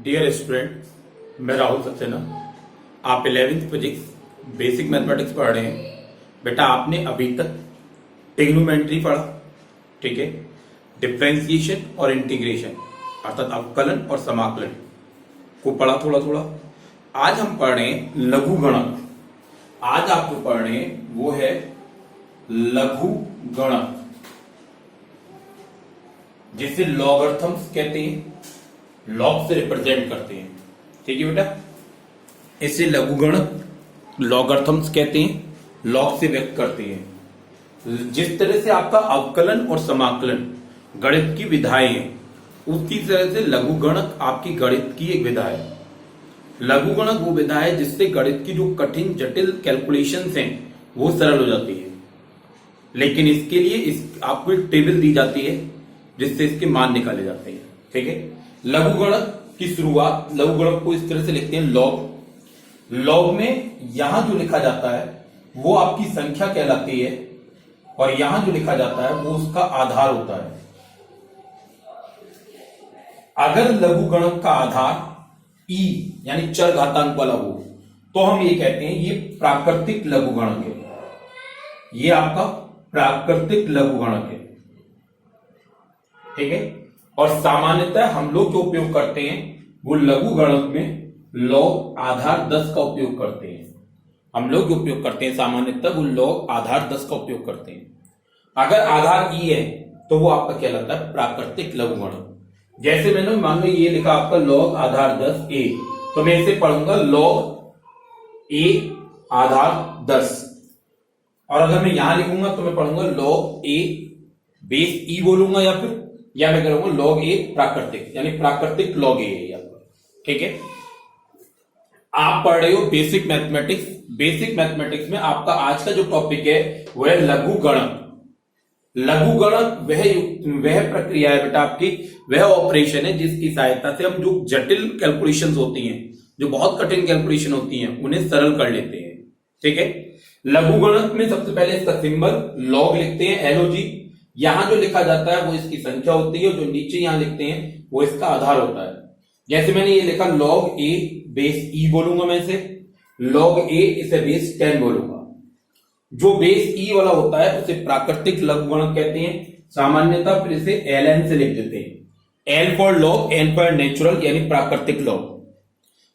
Dear student, मैं राहुल सक्सेना। आप 11th physics basic mathematics पढ़ रहे हैं। बेटा आपने अभी तक ट्रिग्नोमेट्री पढ़ा, ठीक है, डिफरेंशिएशन और इंटीग्रेशन अर्थात अवकलन और समाकलन को पढ़ा थोड़ा थोड़ा। आज हम पढ़ रहे हैं लघु गणक। आज आप जो पढ़ रहे हैं वो है लघु गणक, जिसे लॉगरिथम्स कहते हैं, लॉग से रिप्रेजेंट करते हैं। ठीक है बेटा, इसे लघुगणक लॉगरिथम्स कहते हैं, लॉग से व्यक्त करते हैं। जिस तरह से आपका अवकलन और समाकलन गणित की विधाएं हैं, उसी तरह से लघुगणक आपकी गणित की एक विधा है। लघुगणक वो विधा है जिससे गणित की जो कठिन जटिल कैलकुलेशंस हैं वो सरल हो जाती है। लेकिन इसके लिए आपको एक टेबल दी जाती है जिससे इसके मान निकाले जाते हैं। ठीक है, लघुगणक की शुरुआत, लघुगणक को इस तरह से लिखते हैं लॉग। लॉग में यहां जो लिखा जाता है वो आपकी संख्या कहलाती है और यहां जो लिखा जाता है वो उसका आधार होता है। अगर लघुगणक का आधार ई यानी चर घातांक वाला हो तो हम ये कहते हैं ये प्राकृतिक लघुगणक है। ये आपका प्राकृतिक लघुगणक है। ठीक है, और सामान्यतः हम लोग जो उपयोग करते हैं वो लघुगणक में लॉग आधार 10 का उपयोग करते हैं। हम लोग जो उपयोग करते हैं सामान्यतः वो लॉग आधार 10 का उपयोग करते हैं। अगर आधार ई है तो वो आपका कहलाता है प्राकृतिक लघुगणक। जैसे मैंने मान लो ये लिखा आपका लॉग आधार 10 ए, तो मैं इसे पढ़ूंगा लॉग ए आधार 10। और अगर मैं यहां लिखूंगा तो मैं पढ़ूंगा लॉग ए बेस ई बोलूंगा, या मैं करूंगा लॉग ए प्राकृतिक, यानी प्राकृतिक लॉग ए है आपका। ठीक है, आप पढ़ रहे हो बेसिक मैथमेटिक्स। बेसिक मैथमेटिक्स में आपका आज का जो टॉपिक है वो है लघुगणक। लघुगणक वह प्रक्रिया है बेटा आपकी, वह ऑपरेशन है जिसकी सहायता से हम जो जटिल कैलकुलेशंस होती हैं, जो बहुत कठिन कैलकुलेशन होती हैं, उन्हें सरल कर लेते हैं। ठीक है, लघुगणक में सबसे पहले इसका सिंबल लॉग लिखते हैं, LOG। यहां जो लिखा जाता है वो इसकी संख्या होती है, जो नीचे यहां लिखते हैं वो इसका आधार होता है। जैसे मैंने ये लिखा लॉग ए बेस ई बोलूंगा मैं इसे, लॉग ए इसे बेस 10 बोलूंगा। जो बेस ई वाला होता है उसे प्राकृतिक लघुगणक कहते हैं। सामान्यतः फिर इसे LN से लिख देते हैं, L for log, N for natural, यानी प्राकृतिक लॉग।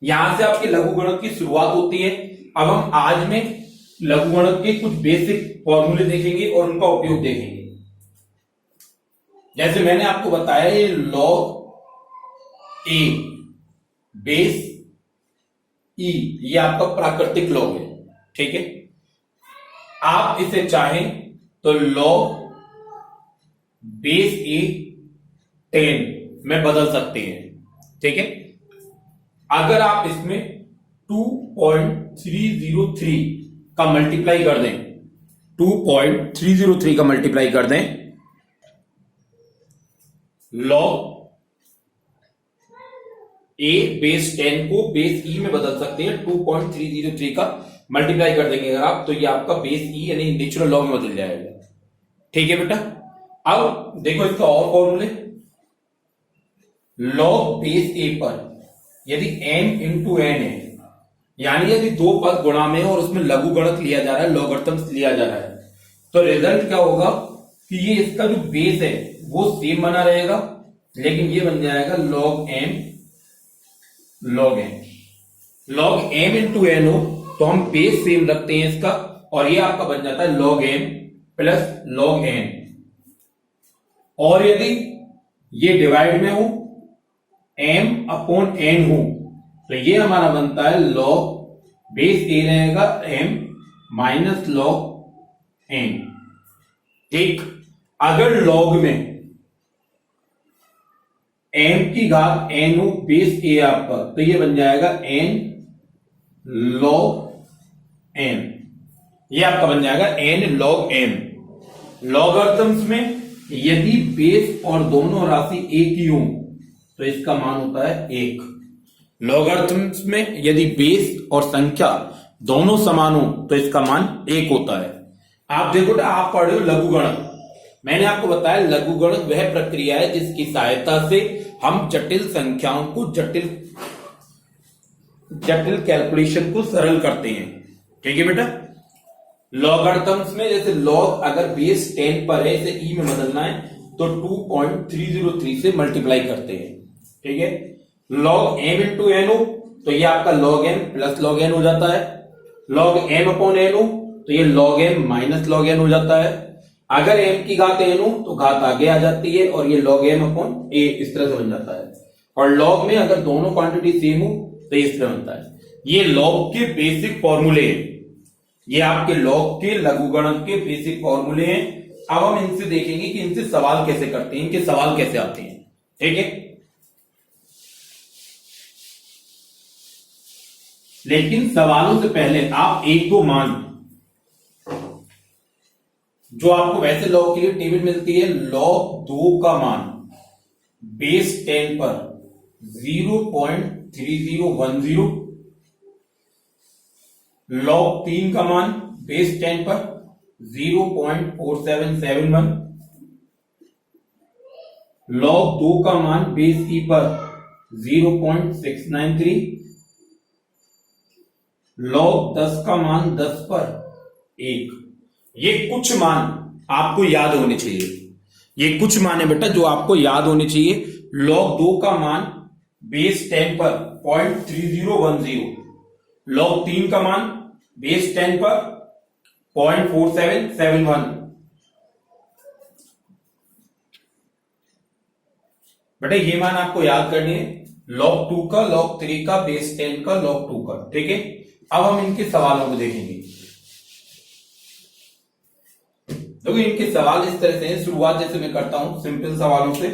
यहां से आपकी लघुगणक की शुरुआत होती है। अब हम आज में लघुगणक के कुछ बेसिक फॉर्मूले देखेंगे और उनका उपयोग देखेंगे। जैसे मैंने आपको बताया ये लॉग ए बेस ई, ये आपका प्राकृतिक लॉग है। ठीक है, आप इसे चाहें तो लॉग बेस ए 10 में बदल सकते हैं। ठीक है, अगर आप इसमें 2.303 का मल्टीप्लाई कर दें, 2.303 का मल्टीप्लाई कर दें, लॉग ए बेस 10 को बेस ई में बदल सकते हैं। 2.303 का मल्टीप्लाई कर देंगे अगर आप, तो ये आपका बेस ई यानी नेचुरल लॉग में बदल जाएगा। ठीक है बेटा, अब देखो इसका और फॉर्मूले। लॉग बेस ए पर यदि m इंटू एन है, यानी यदि दो पद गुणा में और उसमें लघुगणक लिया जा रहा है, लॉगरिथम्स लिया जा रहा है, तो रिजल्ट क्या होगा कि ये इसका जो बेस है वो सेम बना रहेगा, लेकिन ये बन जाएगा log m log n। Log m into N हो तो हम बेस सेम रखते हैं इसका, और ये आपका बन जाता है log m plus log n। और यदि ये डिवाइड में हो, m अपॉन n हो, तो ये हमारा बनता है log बेस a रहेगा m माइनस log n। ठीक, अगर log में m की घात n हो बेस a आपका, तो ये बन जाएगा n log m। ये आपका बन जाएगा n log m। लॉगरिथम्स में यदि बेस और दोनों राशि एक ही हो तो इसका मान होता है 1। लॉगरिथम्स में यदि बेस और संख्या दोनों समान हो तो इसका मान 1 होता है। आप देखो, आप पढ़ रहे हो लघुगणक। मैंने आपको बताया लघुगणक वह प्रक्रिया है जिसकी सहायता से हम जटिल संख्याओं को जटिल जटिल कैलकुलेशन को सरल करते हैं। ठीक है बेटा, लॉगरिथम्स में जैसे लॉग अगर बेस 10 पर है, इसे ई में बदलना है तो 2.303 से मल्टीप्लाई करते हैं। ठीक है, लॉग एम इंटू एन हो तो ये आपका log M plus log N हो जाता है। लॉग एम अपॉन एन हो तो ये log M minus log N हो जाता है। अगर एम की घात एन हो तो घात आगे आ जाती है और ये लॉग एम अपॉन ए इस तरह से बन जाता है। और लॉग में अगर दोनों क्वांटिटी सेम हो तो इस तरह बनता है। ये लॉग के बेसिक फॉर्मूले हैं, ये आपके लॉग के लघुगणक के बेसिक फॉर्मूले हैं। अब हम इनसे देखेंगे कि इनसे सवाल कैसे करते हैं, इनके सवाल कैसे आते हैं। ठीक है, लेकिन सवालों से पहले आप एक दो मान जो आपको वैसे लॉग के लिए टेबल मिलती है, लॉग 2 का मान बेस 10 पर 0.3010, लॉग 3 का मान बेस 10 पर 0.4771, लॉग 2 का मान बेस ई पर 0.693, लॉग 10 का मान 10 पर 1। ये कुछ मान आपको याद होने चाहिए, ये कुछ मान है बेटा जो आपको याद होने चाहिए। लॉग 2 का मान बेस 10 पर 0.3010, लॉग 3 का मान बेस 10 पर 0.4771। बेटा ये मान आपको याद करनी है, लॉग 2 का, लॉग 3 का, बेस 10 का, लॉग 2 का। ठीक है, अब हम इनके सवालों को देखेंगे। देखो इनके सवाल इस तरह से हैं, शुरुआत जैसे मैं करता हूं सिंपल सवालों से।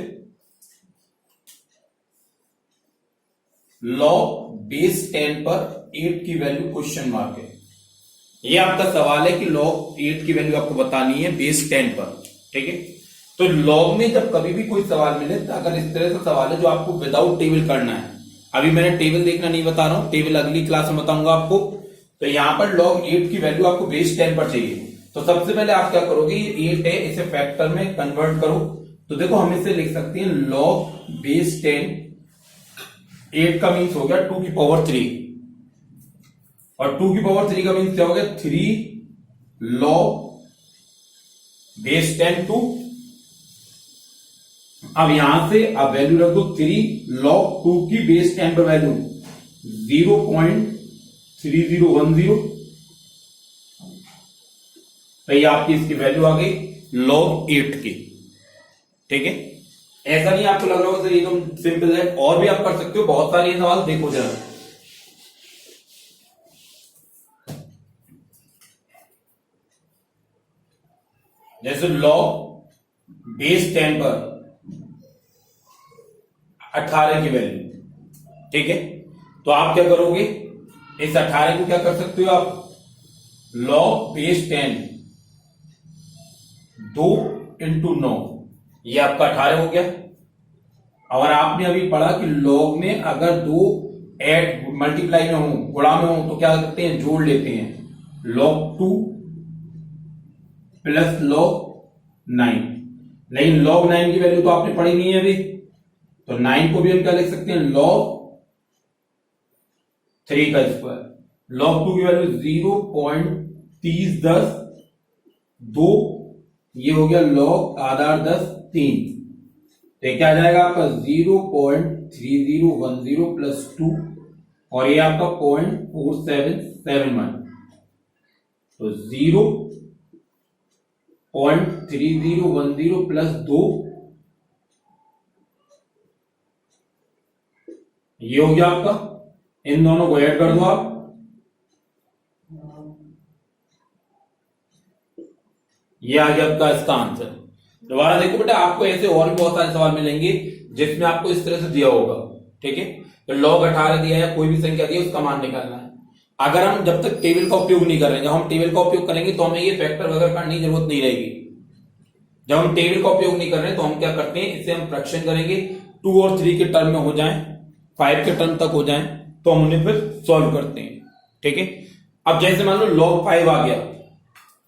लॉग बेस 10 पर 8 की वैल्यू क्वेश्चन मार्क है। ये आपका सवाल है कि लॉग 8 की वैल्यू आपको बतानी है बेस 10 पर। ठीक है, तो लॉग में जब कभी भी कोई सवाल मिले तो अगर इस तरह से सवाल है जो आपको विदाउट टेबल करना है, अभी मैंने टेबल देखना नहीं बता रहा हूं, टेबल अगली क्लास में बताऊंगा आपको। तो यहां पर लॉग 8 की वैल्यू आपको बेस 10 पर चाहिए, तो सबसे पहले आप क्या करोगे, 8 है इसे फैक्टर में कन्वर्ट करो। तो देखो हम इसे लिख सकते हैं लॉग बेस 10, 8 का मीन्स हो गया 2 की पावर 3, और 2 की पावर 3 का मीन्स क्या हो गया 3 लॉग बेस 10 2। अब यहां से आप वैल्यू रख दो 3 लॉग 2 की बेस 10 पर वैल्यू 0.3010, तो ये आपकी इसकी वैल्यू आ गई लॉग 8 की। ठीक है, ऐसा नहीं आपको लग रहा होगा सर एकदम सिंपल है, और भी आप कर सकते हो, बहुत सारे सवाल देखो जरा। जैसे लॉग बेस 10 पर 18 की वैल्यू। ठीक है, तो आप क्या करोगे, इस 18 को क्या कर सकते हो आप, लॉग बेस 10 2 इंटू 9, ये आपका 18 हो गया। और आपने अभी पढ़ा कि लॉग में अगर 2 ऐड मल्टीप्लाई में हो, गुणा में हो, तो क्या करते हैं, जोड़ लेते हैं, लॉग 2 प्लस लॉग 9। लेकिन लॉग 9 की वैल्यू तो आपने पढ़ी नहीं है अभी, तो 9 को भी हम क्या लिख सकते हैं, लॉग 3 का स्क्वायर। लॉग 2 की वैल्यू 0.3010 2, ये हो गया लॉग आधार 10 3, तो क्या आ जाएगा आपका 0.3010 प्लस 2, और ये आपका 0.4771, तो 0.3010 प्लस 2, ये हो गया आपका, इन दोनों को ऐड कर दो आप, ये आ गया आपका इसका आंसर। दोबारा देखो बेटा, आपको ऐसे और भी बहुत सारे सवाल मिलेंगे जिसमें आपको इस तरह से दिया होगा। ठीक है, तो लॉग 18 दिया है, कोई भी संख्या दी है, उसका मान निकालना है। अगर हम जब तक टेबल का उपयोग नहीं कर रहे हैं, जब हम टेबल का उपयोग करेंगे तो हमें ये फैक्टर वगैरह करने की जरूरत नहीं रहेगी। जब हम टेबल का उपयोग नहीं कर रहे हैं तो हम क्या करते हैं, इससे हम फ्रैक्शन करेंगे, 2 और 3 के टर्म में हो जाए, 5 के टर्म तक हो जाए, तो हम उन्हें फिर सॉल्व करते हैं। ठीक है, अब जैसे मान लो log 5 आ गया,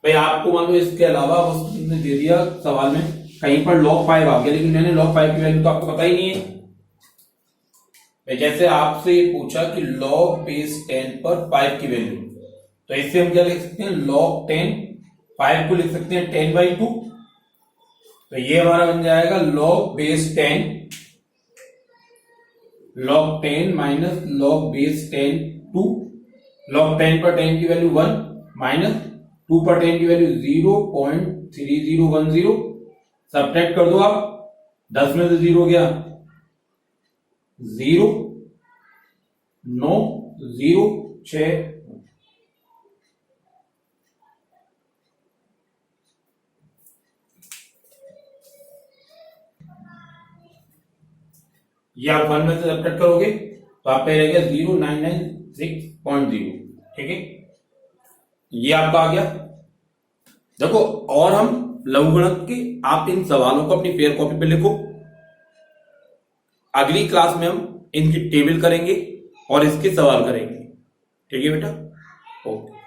भाई आपको मान लो इसके अलावा उसने दे दिया सवाल में कहीं पर log 5 आ गया, लेकिन मैंने log 5 की वैल्यू तो आपको पता ही नहीं है, जैसे आपसे ये पूछा कि log बेस 10 पर 5 की वैल्यू, तो इससे हम क्या लिख सकते हैं, log 10, 5 को लिख सकते हैं 10/2, तो ये हमारा बन जाएगा log base 10, log 10 minus log base 10 2, log 10 पर 10 की वैल्यू 1 माइनस 2 पर 10 की वैल्यू 0.3010, सब्ट्रैक्ट कर दो आप, 10 में से 0 गया 0, 9, 0, 6, ये आप 1 में से सब्ट्रैक्ट करोगे तो आप पे रहेगा 0996.0, ठीक है, ये आपका आ गया। देखो और हम लघुगणक के, आप इन सवालों को अपनी फेयर कॉपी पे लिखो, अगली क्लास में हम इनकी टेबल करेंगे और इसके सवाल करेंगे, ठीक है बेटा, ओके।